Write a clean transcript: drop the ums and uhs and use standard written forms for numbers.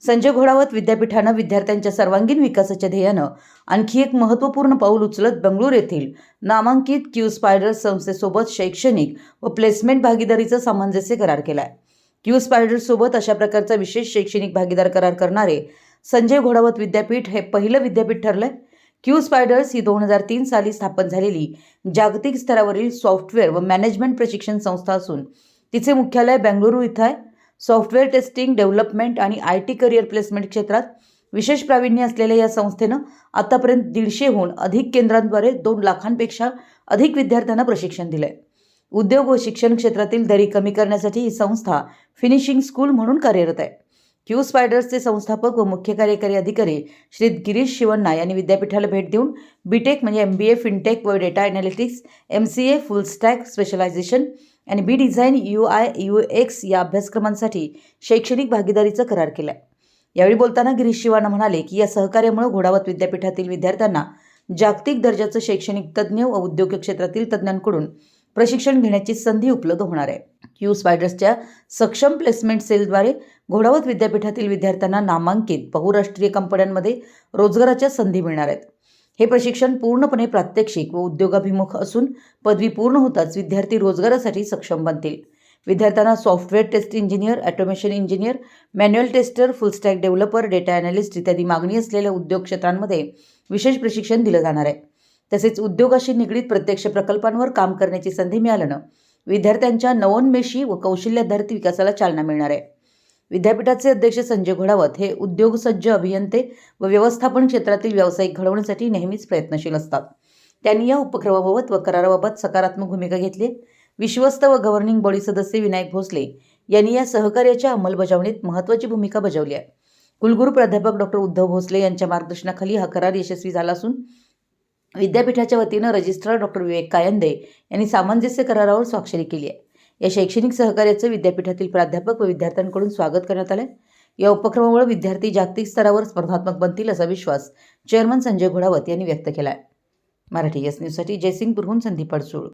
संजय घोडावत विद्यापीठानं विद्यार्थ्यांच्या सर्वांगीण विकासाच्या ध्येयानं आणखी एक महत्त्वपूर्ण पाऊल उचलत बंगळुरू येथील नामांकित क्यू स्पायडर संस्थेसोबत शैक्षणिक व प्लेसमेंट भागीदारीचा सामंजस्य करार केलाय। क्यू स्पायडर सोबत अशा प्रकारचा विशेष शैक्षणिक भागीदार करार करणारे संजय घोडावत विद्यापीठ हे पहिलं विद्यापीठ ठरलंय। क्यू स्पायडर्स ही 2003 साली स्थापन झालेली जागतिक स्तरावरील सॉफ्टवेअर व मॅनेजमेंट प्रशिक्षण संस्था असून तिचे मुख्यालय बंगळुरू इथं आहे। सॉफ्टवेअर टेस्टिंग, डेव्हलपमेंट आणि IT करिअर प्लेसमेंट क्षेत्रात विशेष प्रावीण्य असलेल्या या संस्थेनं आतापर्यंत 150हून अधिक केंद्रांद्वारे 2 लाखांपेक्षा अधिक विद्यार्थ्यांना प्रशिक्षण दिलंय। उद्योग व शिक्षण क्षेत्रातील दरी कमी करण्यासाठी ही संस्था फिनिशिंग स्कूल म्हणून कार्यरत आहे। क्यू स्पायडर्सचे संस्थापक व मुख्य कार्यकारी अधिकारी श्री गिरीश शिवण्णा यांनी विद्यापीठाला भेट देऊन बीटेक म्हणजे MBA फिनटेक व data analytics, MCA full stack specialisation आणि बी डिझाईन UI UX या अभ्यासक्रमांसाठी शैक्षणिक भागीदारीचा करार केलाय। यावेळी बोलताना गिरीश शिवण्णा म्हणाले की या सहकार्यामुळे घोडावत विद्यापीठातील विद्यार्थ्यांना जागतिक दर्जाचं शैक्षणिक तज्ज्ञ व उद्योग क्षेत्रातील तज्ज्ञांकडून प्रशिक्षण घेण्याची संधी उपलब्ध होणार आहे। क्यू स्पायडर्सच्या सक्षम प्लेसमेंट सेलद्वारे घोडावत विद्यापीठातील विद्यार्थ्यांना नामांकित बहुराष्ट्रीय कंपन्यांमध्ये रोजगाराच्या संधी मिळणार आहेत। हे प्रशिक्षण पूर्णपणे प्रात्यक्षिक व उद्योगाभिमुख असून पदवी पूर्ण होताच विद्यार्थी रोजगारासाठी सक्षम बनतील। विद्यार्थ्यांना software test engineer, automation engineer, manual tester, full stack developer, data analyst इत्यादी मागणी असलेल्या उद्योग क्षेत्रांमध्ये विशेष प्रशिक्षण दिलं जाणार आहे। तसेच उद्योगाशी निगडीत प्रत्यक्ष प्रकल्पांवर काम करण्याची संधी मिळाल्यानं विद्यार्थ्यांच्या नवोन्मेषी व कौशल्याधारित विकासाला चालना मिळणार आहे। विद्यापीठाचे अध्यक्ष संजय घोडावत हे उद्योगसज्ज अभियंते व व्यवस्थापन क्षेत्रातील व्यावसायिक घडवण्यासाठी नेहमीच प्रयत्नशील असतात। त्यांनी या उपक्रमाबाबत व कराराबाबत सकारात्मक भूमिका घेतली। विश्वस्त व गव्हर्निंग बॉडी सदस्य विनायक भोसले यांनी या सहकार्याच्या अंमलबजावणीत महत्त्वाची भूमिका बजावली आहे। कुलगुरू प्राध्यापक डॉ. उद्धव भोसले यांच्या मार्गदर्शनाखाली हा करार यशस्वी झाला असून विद्यापीठाच्या वतीनं रजिस्ट्रार डॉ. विवेक कायंदे यांनी सामंजस्य करारावर स्वाक्षरी केली आहे। या शैक्षणिक सहकार्याचं विद्यापीठातील प्राध्यापक व विद्यार्थ्यांकडून स्वागत करण्यात आलं। या उपक्रमामुळे विद्यार्थी जागतिक स्तरावर स्पर्धात्मक बनतील असा विश्वास चेअरमन संजय घोडावत यांनी व्यक्त केला आहे। मराठी न्यूजसाठी जयसिंगपूरहून संदीप अडसूळ।